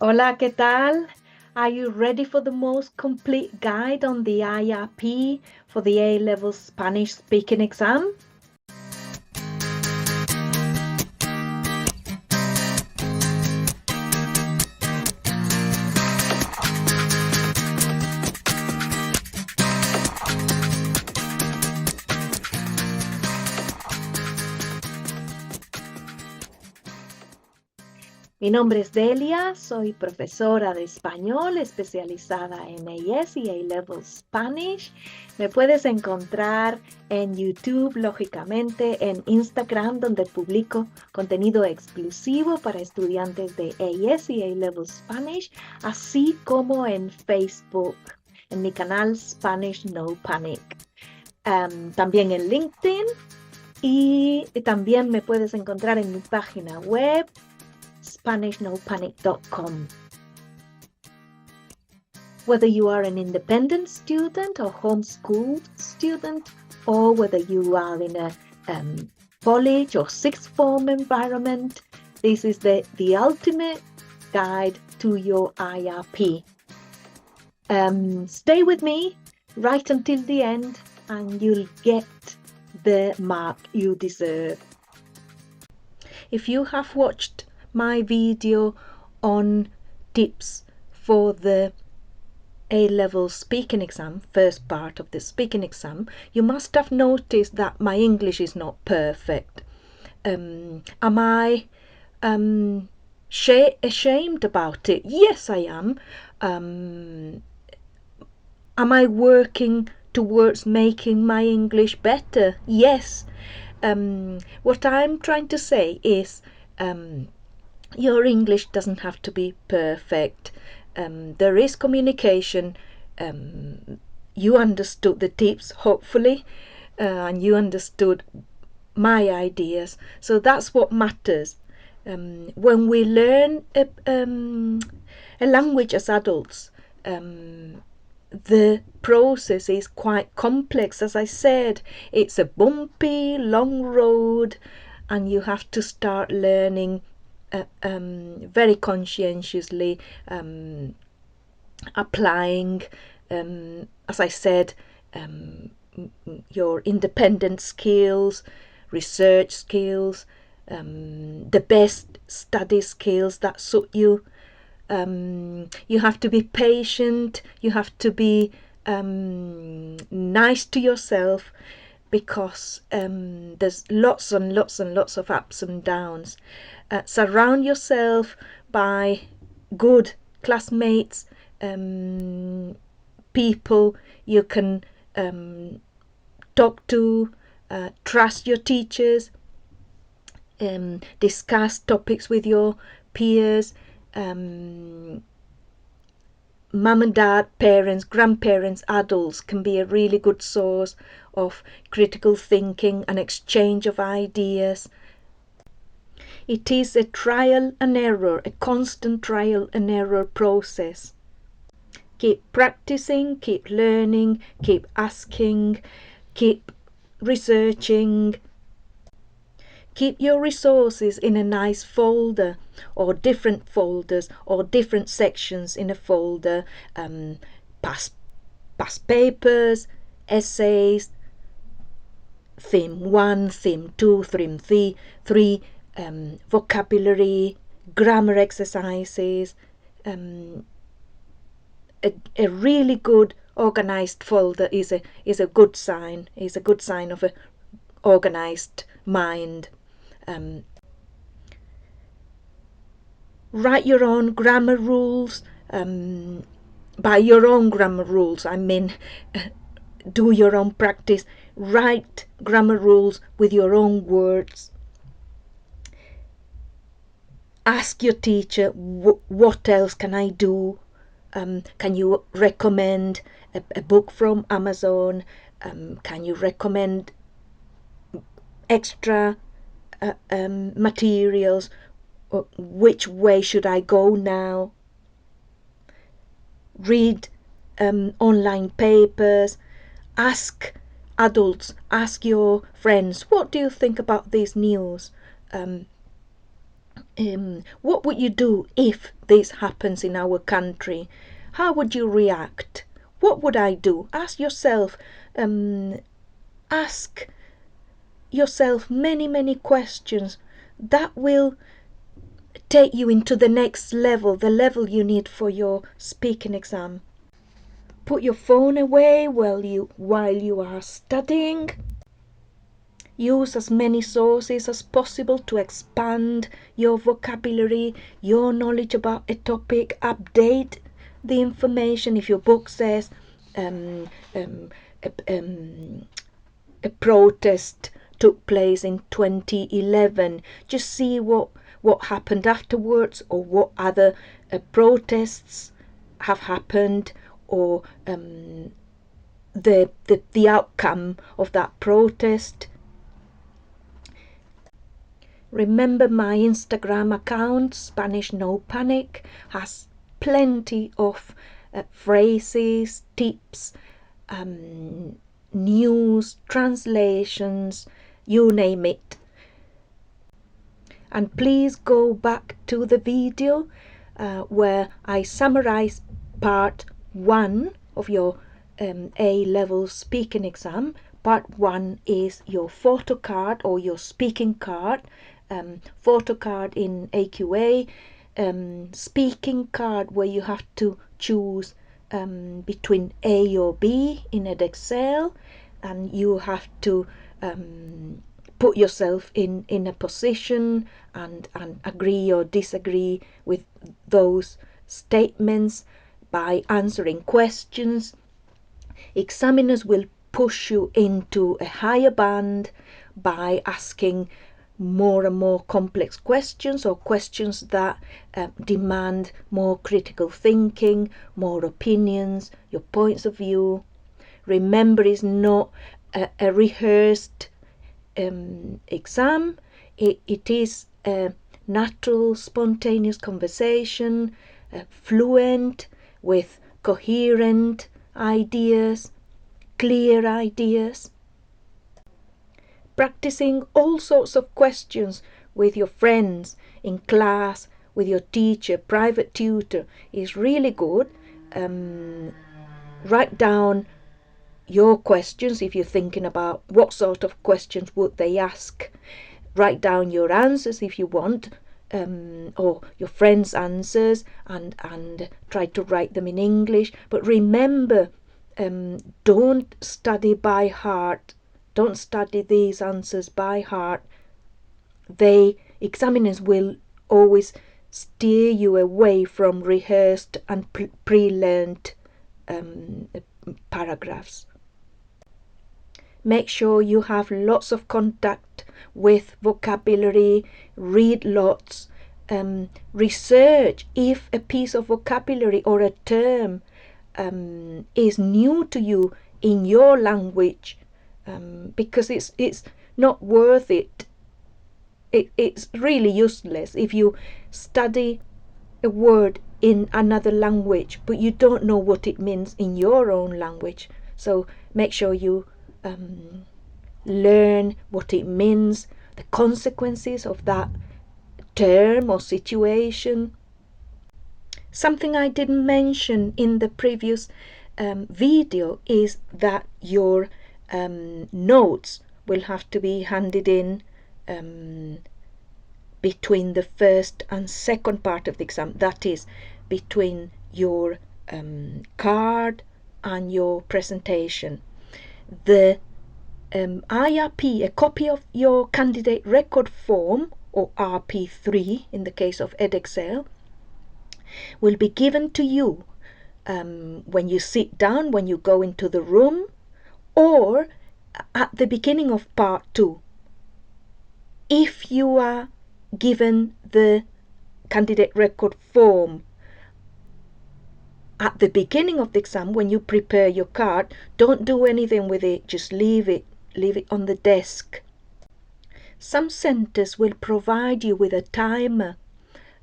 Hola, ¿qué tal? Are you ready for the most complete guide on the IRP for the A-level Spanish speaking exam? Mi nombre es Delia, soy profesora de español especializada en AS y A-Level Spanish. Me puedes encontrar en YouTube, lógicamente, en Instagram, donde publico contenido exclusivo para estudiantes de AS y A-Level Spanish, así como en Facebook, en mi canal Spanish No Panic. También en LinkedIn y también me puedes encontrar en mi página web SpanishNoPanic.com. Whether you are an independent student or homeschooled student, or whether you are in a college or sixth form environment, this is the ultimate guide to your IRP. Stay with me right until the end and you'll get the mark you deserve. If you have watched my video on tips for the A-level speaking exam, first part of the speaking exam, you must have noticed that my English is not perfect. Am I ashamed about it? Yes, I am. Am I working towards making my English better? Yes. What I'm trying to say is your English doesn't have to be perfect. There is communication. You understood the tips, hopefully, and you understood my ideas. So that's what matters. When we learn a language as adults, the process is quite complex. As I said, it's a bumpy, long road, and you have to start learning very conscientiously, applying, as I said, your independent skills, research skills, the best study skills that suit you. You have to be patient, you have to be nice to yourself, because there's lots and lots and lots of ups and downs. Surround yourself by good classmates, people you can talk to, trust your teachers, discuss topics with your peers. Mum and dad, parents, grandparents, adults can be a really good source of critical thinking and exchange of ideas. It is a trial and error, a constant trial and error process. Keep practicing, keep learning, keep asking, keep researching. Keep your resources in a nice folder, or different folders, or different sections in a folder. Past papers, essays, theme 1, theme 2, theme 3, vocabulary, grammar exercises. A really good organized folder is a good sign. Is a good sign of a organized mind. Write your own grammar rules. By your own grammar rules, I mean do your own practice. Write grammar rules with your own words. Ask your teacher, what else can I do? Can you recommend a book from Amazon? Can you recommend extra materials? Which way should I go now? Read online papers. Ask adults, ask your friends, what do you think about this news? What would you do if this happens in our country? How would you react? What would I do? Ask yourself many questions that will take you into the next level, the level you need for your speaking exam. Put your phone away while you are studying. Use as many sources as possible to expand your vocabulary, your knowledge about a topic. Update the information. If your book says a protest took place in 2011, just see what happened afterwards, or what other protests have happened, or the outcome of that protest. Remember, my Instagram account, Spanish No Panic, has plenty of phrases, tips, news, translations, you name it. And please go back to the video where I summarize part 1 of your A-level speaking exam. Part 1 is your photo card or your speaking card. Photo card in AQA, speaking card where you have to choose between A or B in Edexcel, and you have to put yourself in a position and agree or disagree with those statements by answering questions. Examiners will push you into a higher band by asking more and more complex questions, or questions that demand more critical thinking, more opinions, your points of view. Remember, it's not a rehearsed exam. It is a natural, spontaneous conversation, fluent, with coherent ideas, clear ideas. Practicing all sorts of questions with your friends, in class, with your teacher, private tutor, is really good. Write down your questions if you're thinking about what sort of questions would they ask. Write down your answers if you want, or your friends' answers, and try to write them in English. But remember, don't study by heart. Don't study these answers by heart. Examiners will always steer you away from rehearsed and pre-learned paragraphs. Make sure you have lots of contact with vocabulary, read lots, research if a piece of vocabulary or a term is new to you in your language, because it's not worth it. It's really useless if you study a word in another language but you don't know what it means in your own language. So make sure you learn what it means, the consequences of that term or situation. Something I didn't mention in the previous video is that your notes will have to be handed in between the first and second part of the exam. That is, between your card and your presentation. The IRP, a copy of your candidate record form, or RP3 in the case of Edexcel, will be given to you when you sit down, when you go into the room, or at the beginning of part 2. If you are given the candidate record form at the beginning of the exam, when you prepare your card, don't do anything with it, just leave it on the desk. Some centres will provide you with a timer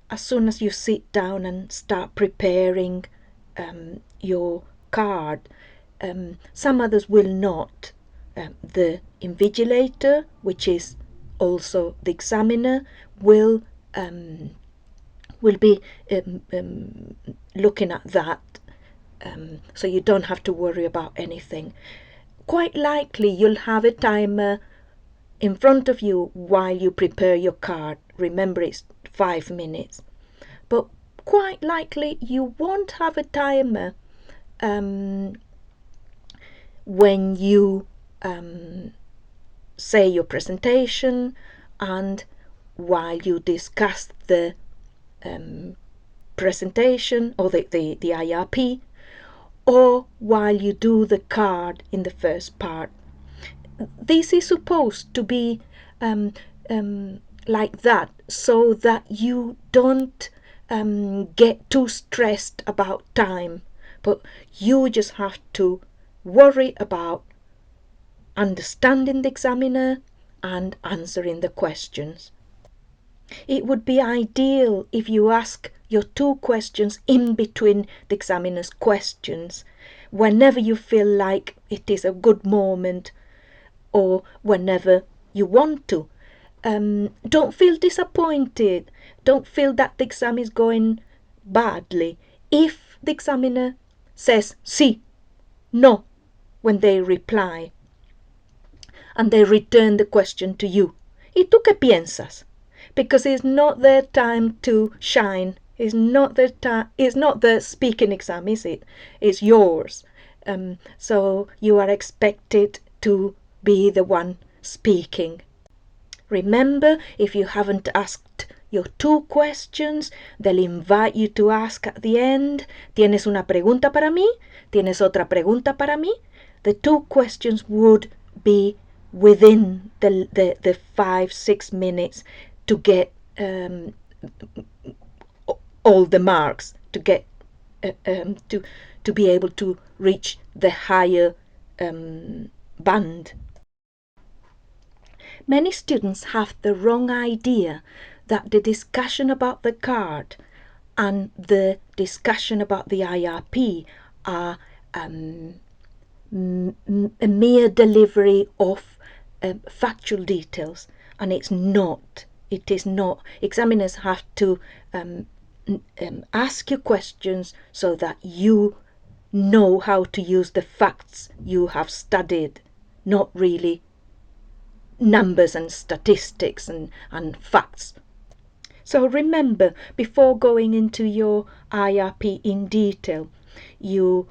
as soon as you sit down and start preparing your card. Some others will not. The invigilator, which is also the examiner, will will be looking at that, so you don't have to worry about anything. Quite likely you'll have a timer in front of you while you prepare your card. Remember, it's 5 minutes. But quite likely you won't have a timer when you say your presentation and while you discuss the presentation or the IRP, or while you do the card in the first part. This is supposed to be like that, so that you don't get too stressed about time, but you just have to worry about understanding the examiner and answering the questions. It would be ideal if you ask your 2 questions in between the examiner's questions, whenever you feel like it is a good moment or whenever you want to. Don't feel disappointed. Don't feel that the exam is going badly. If the examiner says sí, no, when they reply, and they return the question to you, ¿y tú qué piensas? Because it's not their time to shine. It's not their time. It's not the speaking exam, is it? It's yours. So you are expected to be the one speaking. Remember, if you haven't asked your 2 questions, they'll invite you to ask at the end. ¿Tienes una pregunta para mí? ¿Tienes otra pregunta para mí? The 2 questions would be within the 5-6 minutes to get all the marks, to get to be able to reach the higher band. Many students have the wrong idea that the discussion about the card and the discussion about the IRP are a mere delivery of factual details, and it's not. It is not. Examiners have to ask you questions so that you know how to use the facts you have studied, not really numbers and statistics and facts. So remember, before going into your IRP in detail, your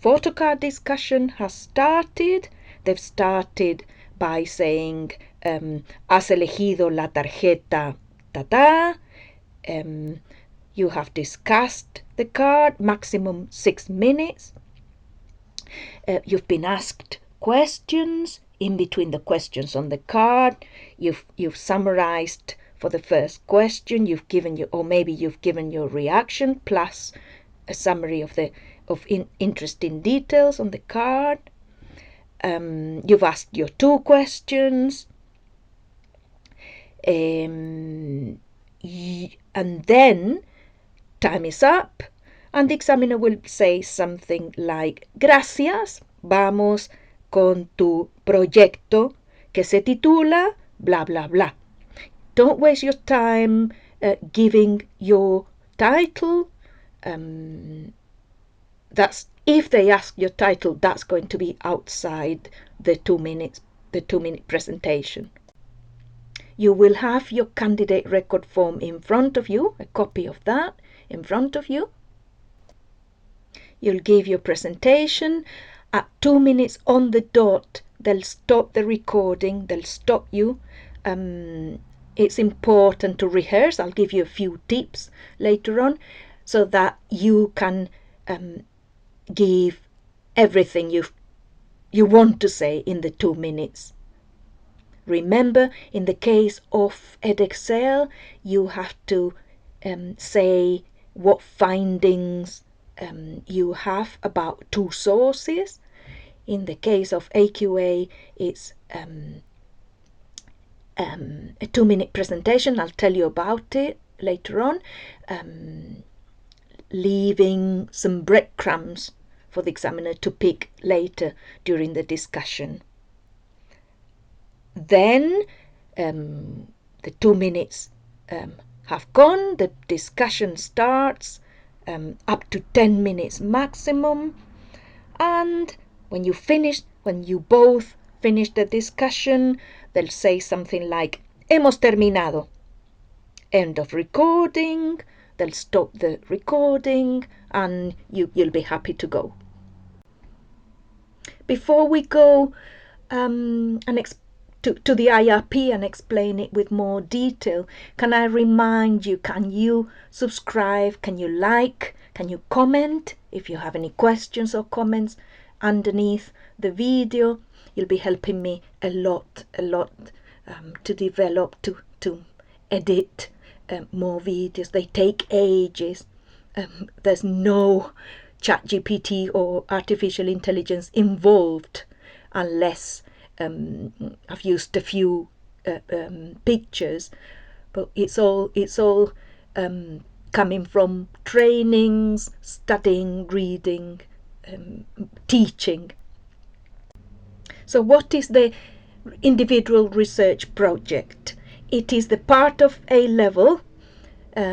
photocard discussion has started. They've started by saying has elegido la tarjeta ta. You have discussed the card, maximum 6 minutes. You've been asked questions. In between the questions on the card, you've summarized for the first question. You've given your reaction plus a summary of interesting details on the card. You've asked your 2 questions, and then time is up, and the examiner will say something like, gracias, vamos con tu proyecto que se titula blah blah blah. Don't waste your time giving your title. That's if they ask your title, that's going to be outside the 2-minute presentation. You will have your candidate record form in front of you, a copy of that in front of you. You'll give your presentation. At 2 minutes on the dot, they'll stop the recording, they'll stop you. It's important to rehearse. I'll give you a few tips later on so that you can give everything you want to say in the 2 minutes. Remember, in the case of Edexcel, you have to say what findings you have about 2 sources. In the case of AQA, it's a 2-minute presentation. I'll tell you about it later on, leaving some breadcrumbs for the examiner to pick later during the discussion. Then the the 2 minutes have gone, the discussion starts, up to 10 minutes maximum, and when you both finish the discussion, they'll say something like, hemos terminado, end of recording. They'll stop the recording and you'll be happy to go. Before we go to the IRP and explain it with more detail, can I remind you, can you subscribe, can you like, can you comment if you have any questions or comments underneath the video? You'll be helping me a lot to develop, to edit more videos. They take ages. There's no ChatGPT or artificial intelligence involved unless I've used a few pictures, but it's all coming from trainings, studying, reading, teaching. So what is the individual research project? It is the part of A-level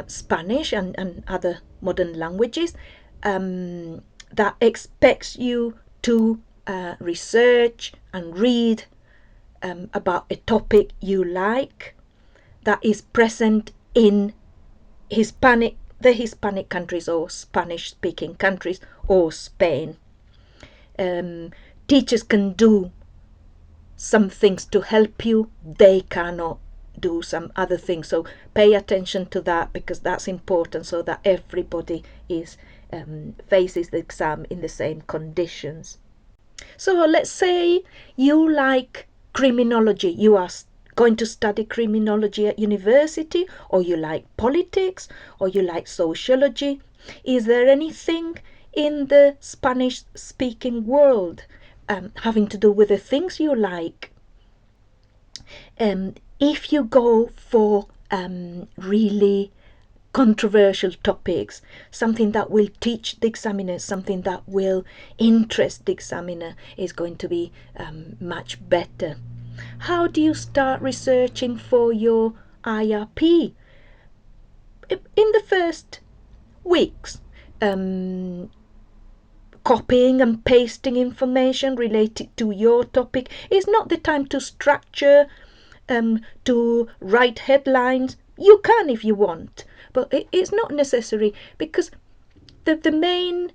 Spanish and other modern languages that expects you to research and read about a topic you like, that is present in the Hispanic countries or Spanish-speaking countries or Spain. Teachers can do some things to help you. They cannot do some other things, so pay attention to that, because that's important, so that everybody faces the exam in the same conditions. So let's say you like criminology, you are going to study criminology at university, or you like politics, or you like sociology. Is there anything in the Spanish speaking world having to do with the things you like? If you go for really controversial topics, something that will teach the examiner, something that will interest the examiner, is going to be much better. How do you start researching for your IRP? In the first weeks, copying and pasting information related to your topic is not the time to structure, to write headlines. You can if you want, but it's not necessary, because the main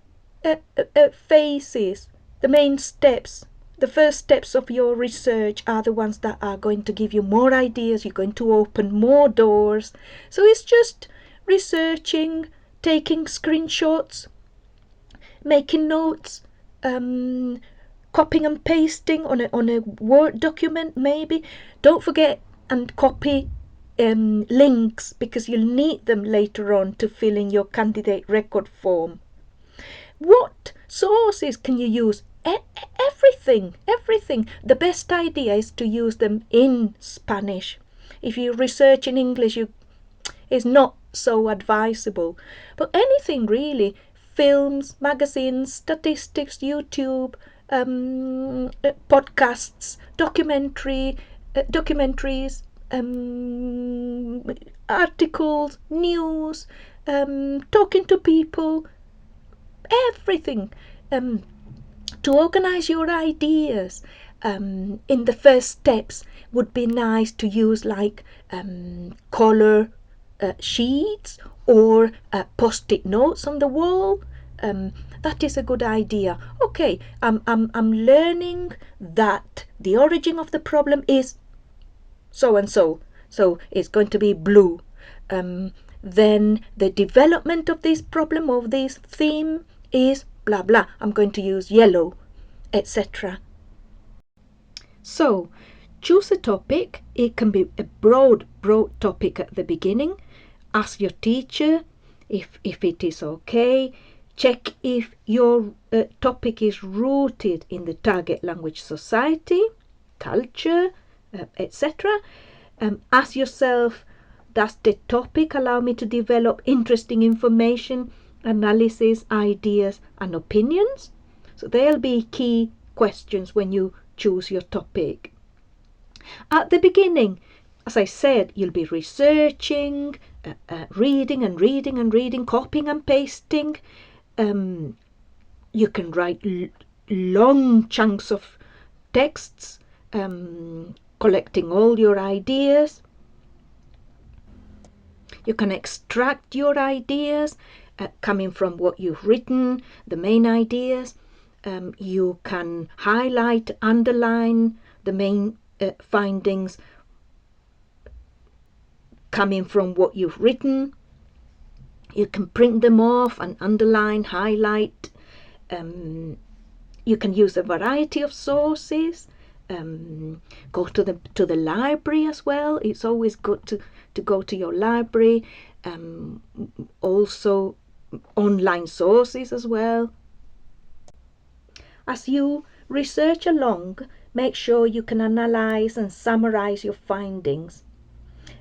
phases, the main steps, the first steps of your research are the ones that are going to give you more ideas. You're going to open more doors. So it's just researching, taking screenshots, making notes, copying and pasting on a Word document maybe. Don't forget and copy links, because you'll need them later on to fill in your candidate record form. What sources can you use? Everything. The best idea is to use them in Spanish. If you research in English, it's not so advisable. But anything really, films, magazines, statistics, YouTube, podcasts, documentaries, articles, news, talking to people, everything. To organize your ideas, in the first steps would be nice to use like color sheets or post-it notes on the wall. That is a good idea. Okay, I'm learning that the origin of the problem is so and so, so it's going to be blue. Then the development of this problem, of this theme, is blah blah. I'm going to use yellow, etc. So choose a topic. It can be a broad topic at the beginning. Ask your teacher if it is okay. Check if your topic is rooted in the target language society, culture, etc. Ask yourself, does the topic allow me to develop interesting information, analysis, ideas and opinions? So they'll be key questions when you choose your topic. At the beginning, as I said, you'll be researching, reading and reading and reading, copying and pasting. You can write long chunks of texts, collecting all your ideas. You can extract your ideas coming from what you've written, the main ideas. You can highlight, underline the main findings coming from what you've written. You can print them off and underline, highlight. You can use a variety of sources. Go to the library as well. It's always good to go to your library. Also online sources as well. As you research along, make sure you can analyze and summarize your findings.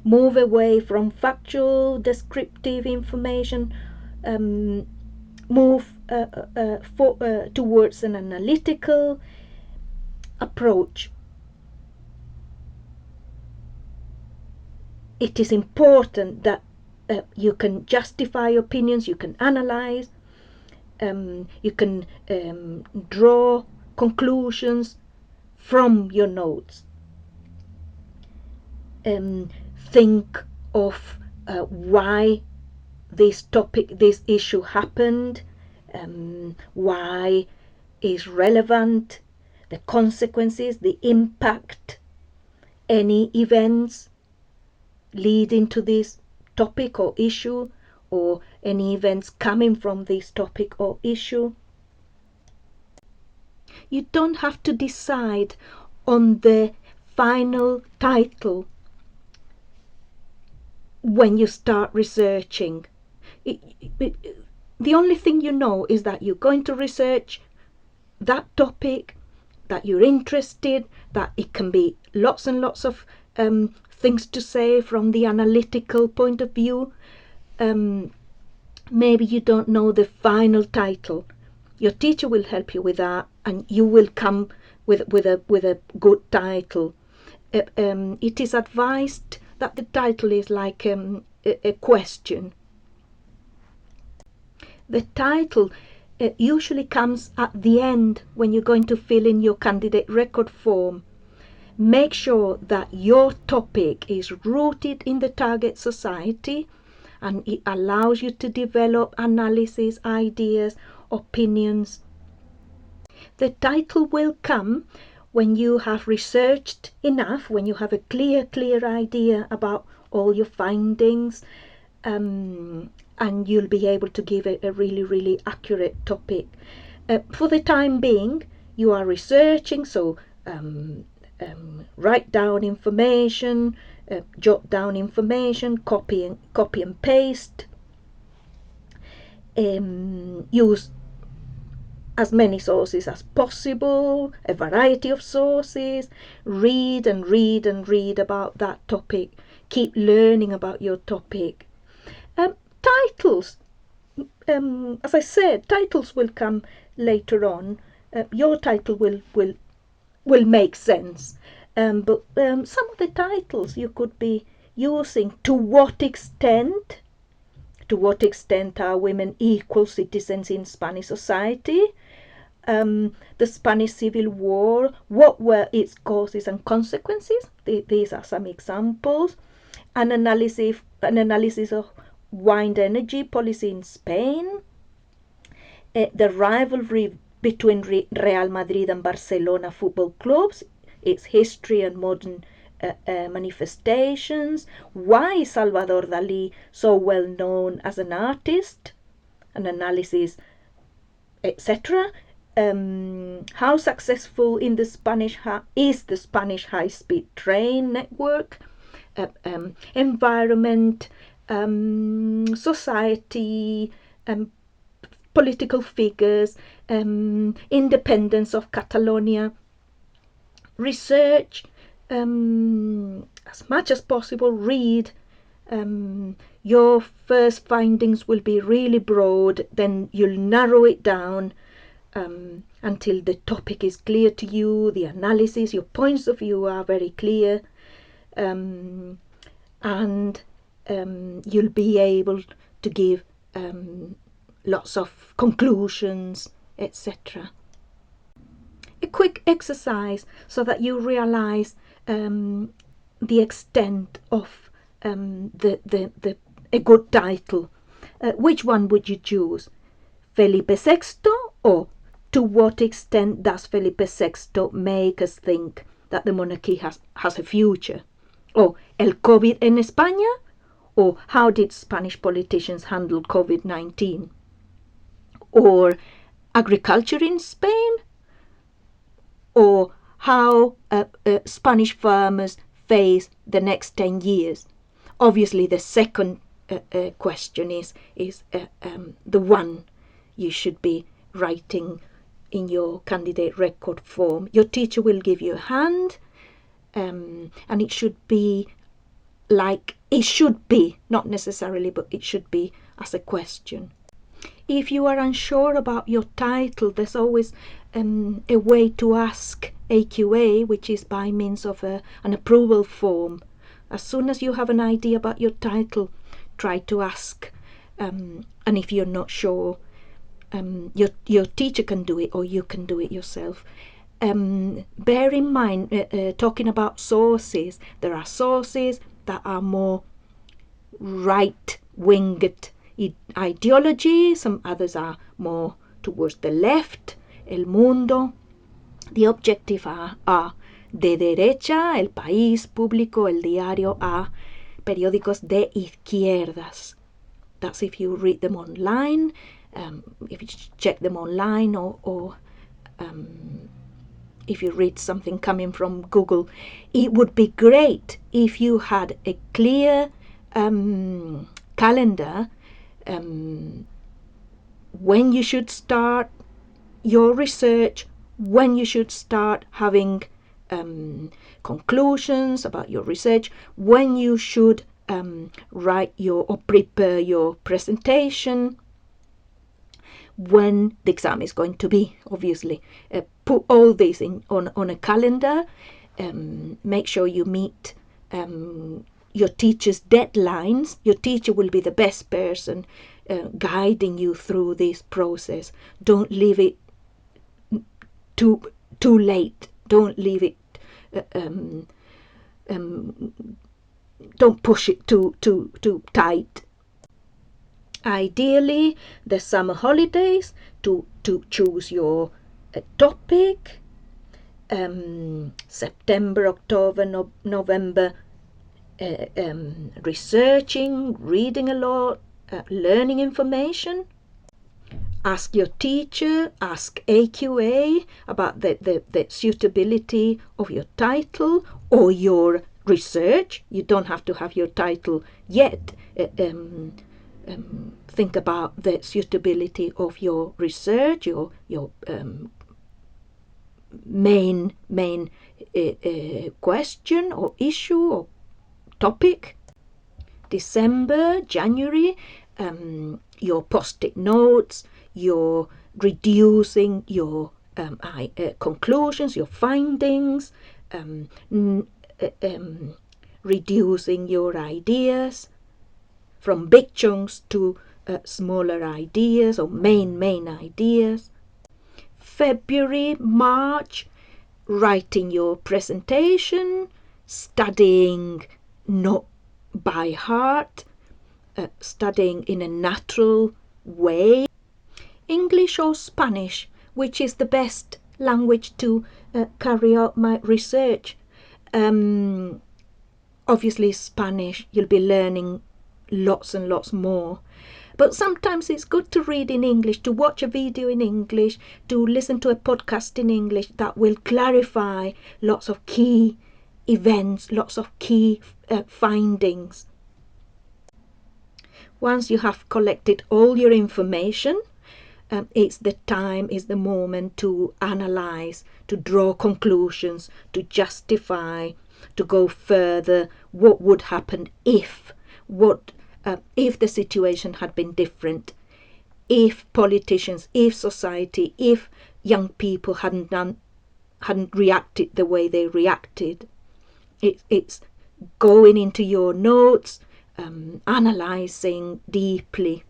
Move away from factual, descriptive information. Move towards an analytical approach. It is important that you can justify opinions, you can analyze, you can draw conclusions from your notes. Think of why this issue happened, why is relevant, the consequences, the impact, any events leading to this topic or issue, or any events coming from this topic or issue. You don't have to decide on the final title when you start researching. The only thing you know is that you're going to research that topic, that you're interested, that it can be lots and lots of things to say from the analytical point of view. Maybe you don't know the final title. Your teacher will help you with that, and you will come with a good title. It is advised that the title is like a question. The title usually comes at the end when you're going to fill in your candidate record form. Make sure that your topic is rooted in the target society, and it allows you to develop analysis, ideas, opinions. The title will come when you have researched enough, when you have a clear idea about all your findings, and you'll be able to give a really accurate topic. For the time being, you are researching, so write down information, jot down information, copy and paste. Use as many sources as possible, a variety of sources. Read and read about that topic. Keep learning about your topic. Titles, as I said, titles will come later on. Your title will make sense, but some of the titles you could be using: to what extent are women equal citizens in Spanish society? The Spanish Civil War, what were its causes and consequences? These are some examples. An analysis of wind energy policy in Spain. The rivalry between Real Madrid and Barcelona football clubs, its history and modern manifestations. Why is Salvador Dalí so well known as an artist? An analysis, etc. How successful is the Spanish high-speed train network? Environment, society, political figures, independence of Catalonia. Research as much as possible. Read. Your first findings will be really broad, then you'll narrow it down until the topic is clear to you, the analysis, your points of view are very clear. and you'll be able to give lots of conclusions, etc. A quick exercise so that you realize the extent of a good title. Which one would you choose? Felipe VI, or to what extent does Felipe VI make us think that the monarchy has a future? Or el COVID en España? Or how did Spanish politicians handle COVID-19? Or agriculture in Spain? Or how Spanish farmers face the next 10 years? Obviously, the second question is the one you should be writing in your candidate record form. Your teacher will give you a hand, and it should be not necessarily, but it should be as a question. If you are unsure about your title, there's always a way to ask AQA, which is by means of an approval form. As soon as you have an idea about your title, try to ask. And if you're not sure, your teacher can do it, or you can do it yourself. Bear in mind, talking about sources, there are sources that are more right-winged ideology, some others are more towards the left. El Mundo. The objective are de derecha, El País, Público, El Diario, are periódicos de izquierdas. That's if you read them online, if you check them online, or if you read something coming from Google. It would be great if you had a clear calendar when you should start your research, when you should start having conclusions about your research, when you should write or prepare your presentation, when the exam is going to be, obviously. Put all these on a calendar. Make sure you meet your teacher's deadlines. Your teacher will be the best person guiding you through this process. Don't leave it too late. Don't leave it. Don't push it too tight. Ideally, the summer holidays to choose your topic. September, October, November, researching, reading a lot, learning information. Ask your teacher, ask AQA about the suitability of your title or your research. You don't have to have your title yet. Think about the suitability of your research, your main question or issue or topic. December, January, your post-it notes, your reducing your conclusions, your findings, reducing your ideas from big chunks to smaller ideas or main ideas. February, March, writing your presentation, studying not by heart, studying in a natural way. English or Spanish, which is the best language to carry out my research. Obviously Spanish, you'll be learning lots and lots more. But sometimes it's good to read in English, to watch a video in English, to listen to a podcast in English that will clarify lots of key events, lots of key findings. Once you have collected all your information, it's the moment to analyze, to draw conclusions, to justify, to go further. What would happen if the situation had been different, if politicians, if society, if young people hadn't reacted the way they reacted. It's going into your notes, analyzing deeply.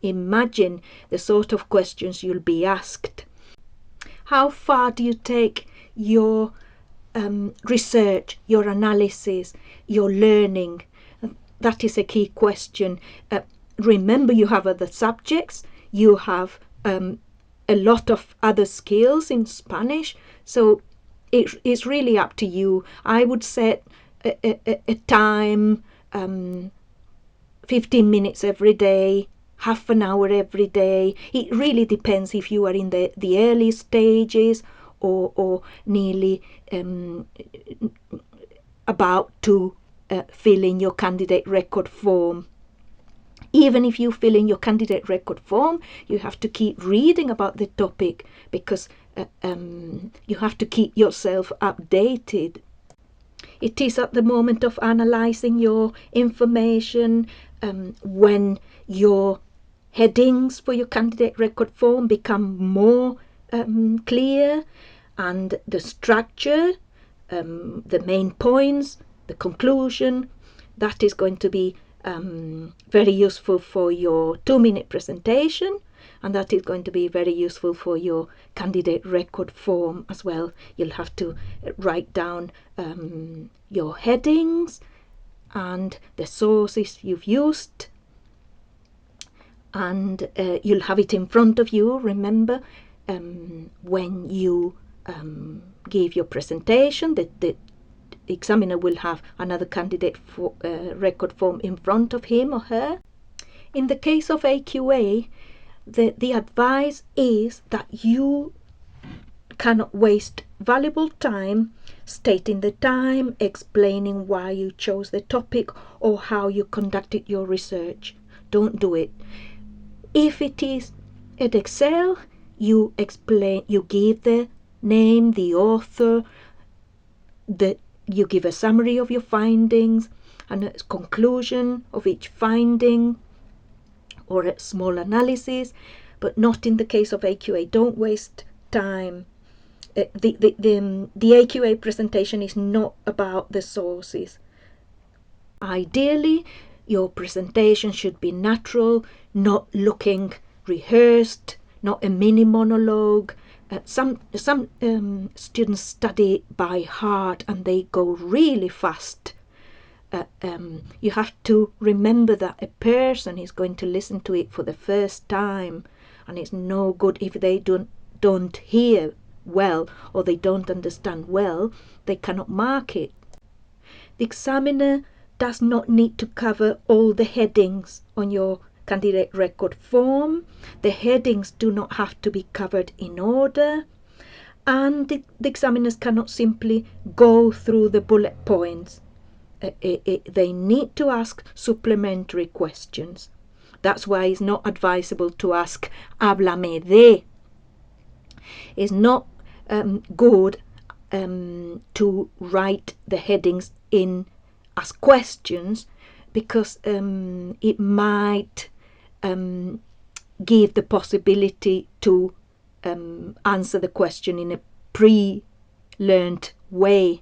Imagine the sort of questions you'll be asked. How far do you take your research, your analysis, your learning? That is a key question. Remember, you have other subjects, you have a lot of other skills in Spanish, so it's really up to you. I would set a time, 15 minutes every day, half an hour every day. It really depends if you are in the early stages or nearly about to fill in your candidate record form. Even if you fill in your candidate record form, you have to keep reading about the topic because you have to keep yourself updated. It is at the moment of analyzing your information when your headings for your candidate record form become more clear, and the structure, the main points, the conclusion, that is going to be very useful for your 2-minute presentation, and that is going to be very useful for your candidate record form as well. You'll have to write down your headings and the sources you've used, and you'll have it in front of you. Remember, when you give your presentation, the examiner will have another candidate record form in front of him or her. In the case of AQA, the advice is that you cannot waste valuable time stating the time, explaining why you chose the topic or how you conducted your research. Don't do it. If it is at Excel, you explain, you give the name, the author, you give a summary of your findings and a conclusion of each finding or a small analysis, but not in the case of AQA. Don't waste time. The AQA presentation is not about the sources. Ideally, your presentation should be natural, not looking rehearsed, not a mini monologue. Some students study by heart and they go really fast. You have to remember that a person is going to listen to it for the first time, and it's no good if they don't hear well or they don't understand well. They cannot mark it. The examiner does not need to cover all the headings on your candidate record form. The headings do not have to be covered in order, and the examiners cannot simply go through the bullet points. They need to ask supplementary questions. That's why it's not advisable to ask háblame de. It's not good to write the headings in as questions, because it might give the possibility to answer the question in a pre-learned way.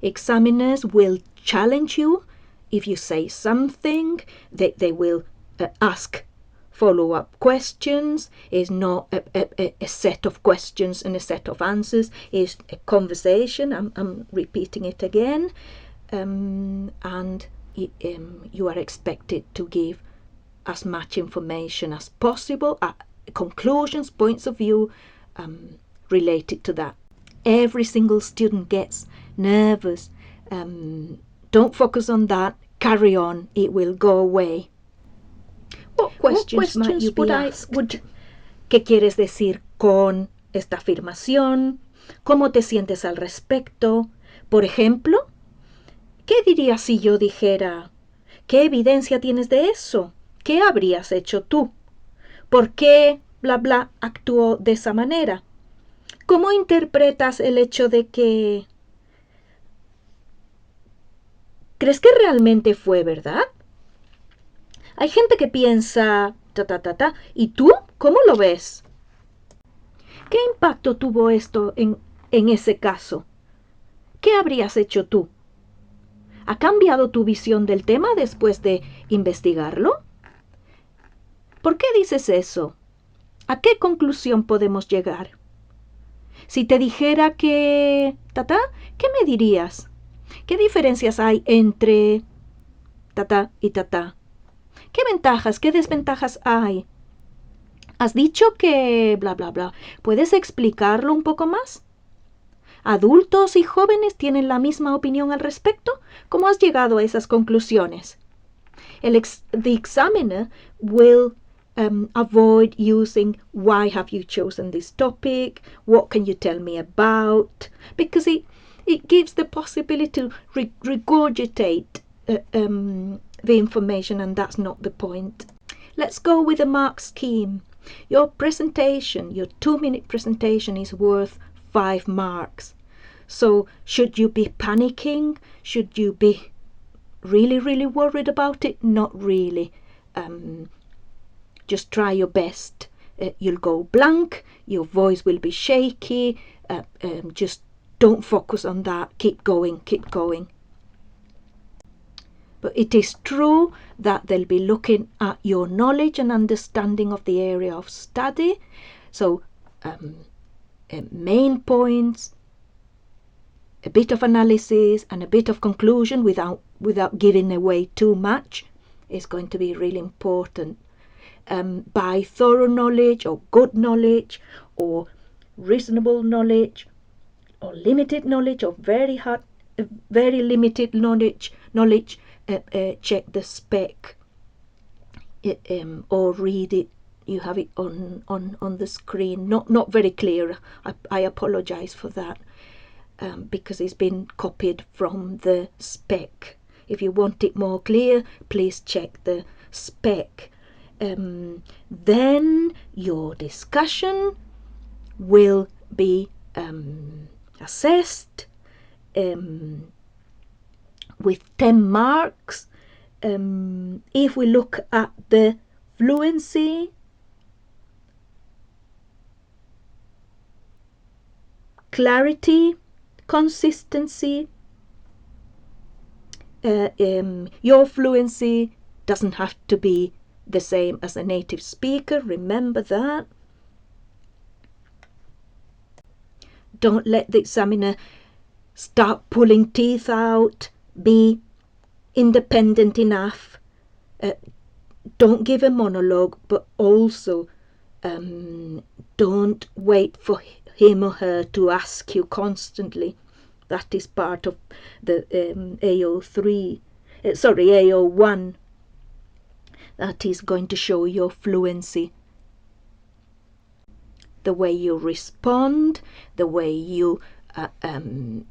Examiners will challenge you if you say something. They will ask follow-up questions. It's not a set of questions and a set of answers. It's a conversation. I'm repeating it again. And you are expected to give as much information as possible, conclusions, points of view related to that. Every single student gets nervous. Don't focus on that. Carry on. It will go away. What questions might you be asked? ¿Qué quieres decir con esta afirmación? ¿Cómo te sientes al respecto? Por ejemplo, ¿qué dirías si yo dijera? ¿Qué evidencia tienes de eso? ¿Qué habrías hecho tú? ¿Por qué bla bla actuó de esa manera? ¿Cómo interpretas el hecho de que... ¿Crees que realmente fue verdad? Hay gente que piensa... ¿Y tú? ¿Cómo lo ves? ¿Qué impacto tuvo esto en ese caso? ¿Qué habrías hecho tú? ¿Ha cambiado tu visión del tema después de investigarlo? ¿Por qué dices eso? ¿A qué conclusión podemos llegar? Si te dijera que... ¿Tata? ¿Qué me dirías? ¿Qué diferencias hay entre tata y tata? ¿Qué ventajas, qué desventajas hay? Has dicho que... bla, bla, bla. ¿Puedes explicarlo un poco más? ¿Adultos y jóvenes tienen la misma opinión al respecto? ¿Cómo has llegado a esas conclusiones? The examiner will avoid using why have you chosen this topic, what can you tell me about, because it gives the possibility to regurgitate the information, and that's not the point. Let's go with the mark scheme. Your presentation, your 2-minute presentation is worth 5 marks. So should you be panicking? Should you be really worried about it? Not really. Just try your best. You'll go blank, your voice will be shaky, just don't focus on that. Keep going. But it is true that they'll be looking at your knowledge and understanding of the area of study. So main points, a bit of analysis and a bit of conclusion without giving away too much is going to be really important. By thorough knowledge or good knowledge or reasonable knowledge or limited knowledge or very limited knowledge, check the spec or read it. You have it on the screen. Not very clear. I apologize for that. Because it's been copied from the spec. If you want it more clear, please check the spec. Then your discussion will be assessed with 10 marks. If we look at the fluency, clarity, consistency, your fluency doesn't have to be the same as a native speaker. Remember that. Don't let the examiner start pulling teeth out. Be independent enough. Don't give a monologue, but also don't wait for him or her to ask you constantly. That is part of the AO1. That is going to show your fluency. The way you respond, the way you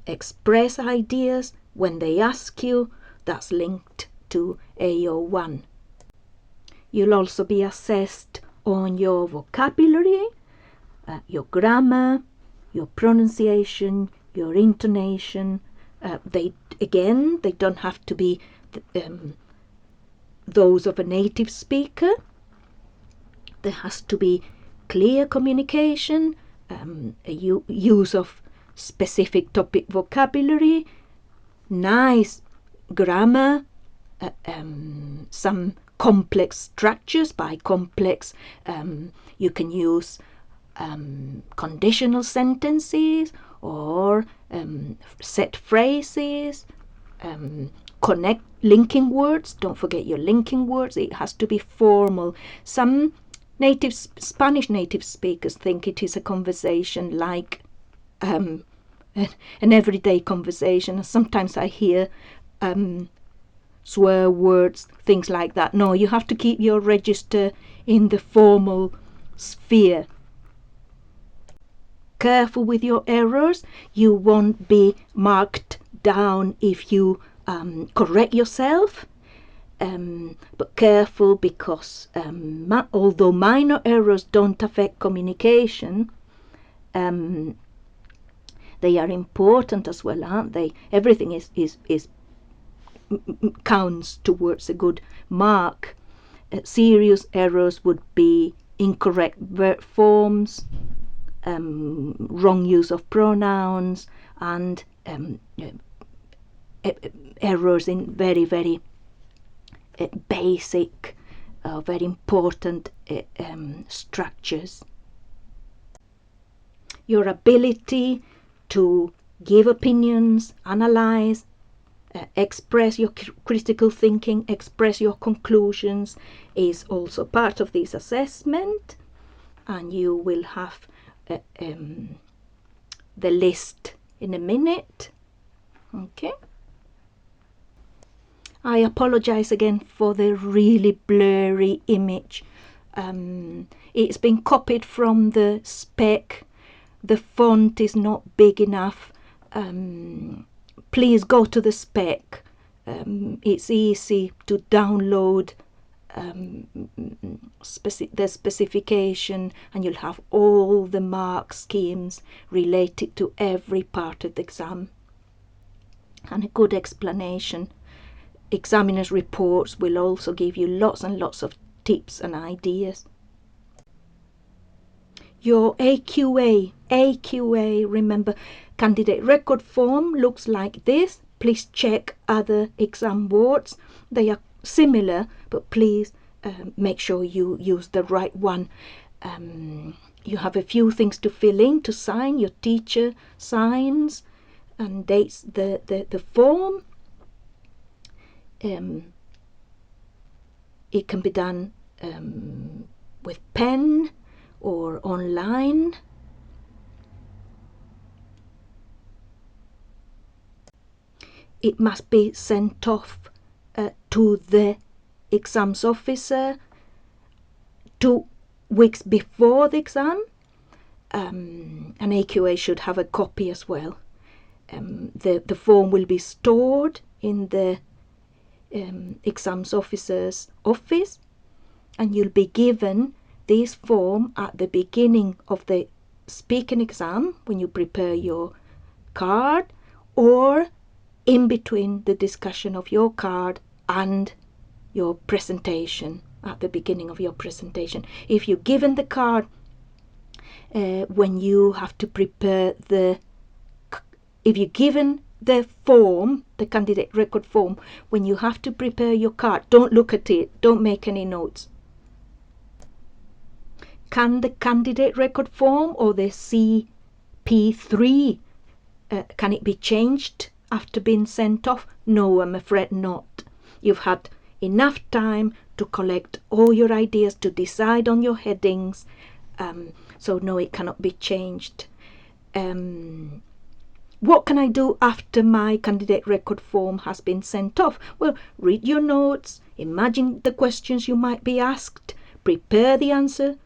express ideas when they ask you, that's linked to AO1. You'll also be assessed on your vocabulary, your grammar, your pronunciation, your intonation. They don't have to be those of a native speaker. There has to be clear communication, a use of specific topic vocabulary, nice grammar, some complex structures. By complex, you can use conditional sentences or set phrases, connect linking words. Don't forget your linking words. It has to be formal. Some Spanish native speakers think it is a conversation like an everyday conversation. Sometimes I hear swear words, things like that. No, you have to keep your register in the formal sphere. Careful with your errors. You won't be marked down if you correct yourself. But careful, because although minor errors don't affect communication, they are important as well, aren't they? Everything is counts towards a good mark. Serious errors would be incorrect verb forms, wrong use of pronouns, and errors in very, very basic, very important structures. Your ability to give opinions, analyze, express your critical thinking, express your conclusions is also part of this assessment, and you will have the list in a minute. Okay. I apologize again for the really blurry image. It's been copied from the spec. The font is not big enough. Please go to the spec. It's easy to download the specification, and you'll have all the mark schemes related to every part of the exam, and a good explanation. Examiners' reports will also give you lots and lots of tips and ideas. Your AQA, remember, candidate record form looks like this. Please check other exam boards. They are similar, but please make sure you use the right one. You have a few things to fill in, to sign. Your teacher signs and dates the form. It can be done with pen or online. It must be sent off to the exams officer 2 weeks before the exam. An AQA should have a copy as well. The form will be stored in the exams officer's office, and you'll be given this form at the beginning of the speaking exam when you prepare your card, or in between the discussion of your card and your presentation, at the beginning of your presentation. If you're given the card when you have to prepare if you're given the form, the candidate record form, when you have to prepare your card, don't look at it, don't make any notes. Can the candidate record form or the CP3, can it be changed after being sent off? No, I'm afraid not. You've had enough time to collect all your ideas, to decide on your headings, so no, it cannot be changed. What can I do after my candidate record form has been sent off? Well, read your notes, imagine the questions you might be asked, prepare the answer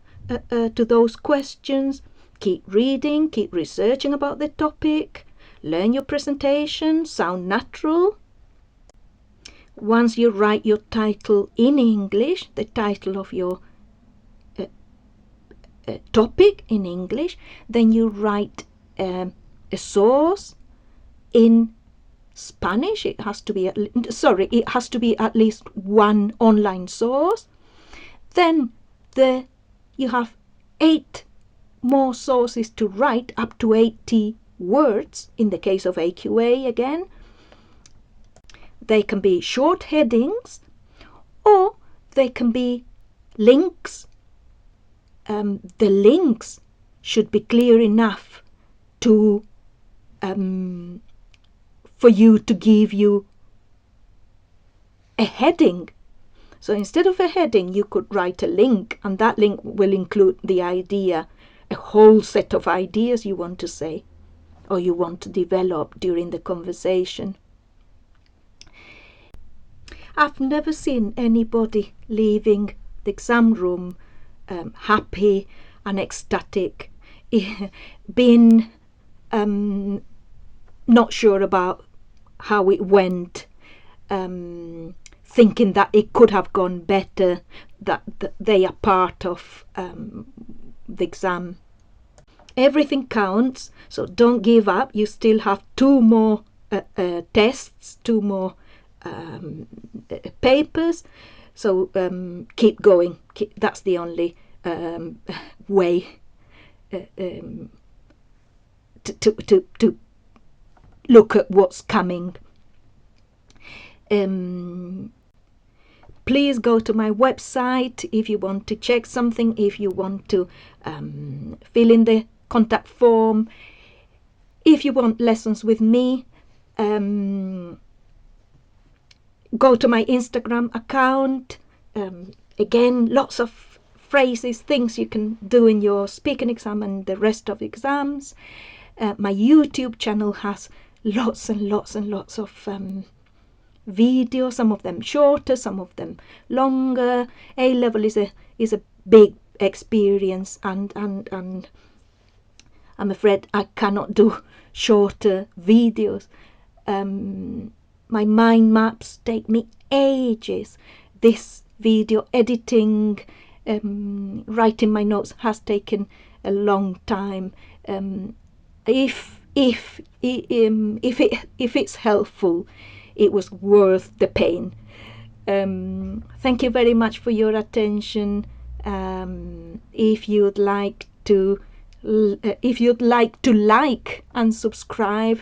to those questions, keep reading, keep researching about the topic, learn your presentation, sound natural. Once you write your title in English, the title of your topic in English, then you write a source in Spanish. It has to be it has to be at least one online source. Then you have 8 more sources to write, up to 80 words in the case of AQA again. They can be short headings, or they can be links. The links should be clear enough to for you to give you a heading. So instead of a heading, you could write a link, and that link will include the idea, a whole set of ideas you want to say or you want to develop during the conversation. I've never seen anybody leaving the exam room happy and ecstatic, being not sure about how it went, thinking that it could have gone better, that they are part of the exam. Everything counts, so don't give up. You still have 2 more tests, 2 more papers, so keep going. That's the only way to look at what's coming. Please go to my website if you want to check something, if you want to fill in the contact form, if you want lessons with me. Go to my Instagram account. Again, lots of phrases, things you can do in your speaking exam and the rest of the exams. My YouTube channel has lots and lots and lots of videos, some of them shorter, some of them longer. A-level is a big experience, and I'm afraid I cannot do shorter videos. My mind maps take me ages. This video editing, writing my notes has taken a long time. If it's helpful, it was worth the pain. Thank you very much for your attention. If you'd like to like and subscribe,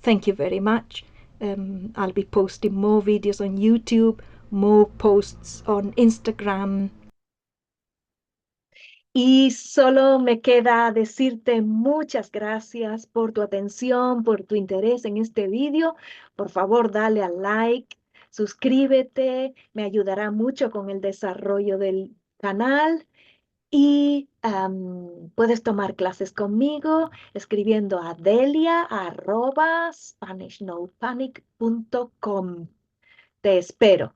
thank you very much. I'll be posting more videos on YouTube, more posts on Instagram. Y solo me queda decirte muchas gracias por tu atención, por tu interés en este video. Por favor, dale al like, suscríbete, me ayudará mucho con el desarrollo del canal. Y puedes tomar clases conmigo escribiendo a delia@SpanishNoPanic.com. Te espero.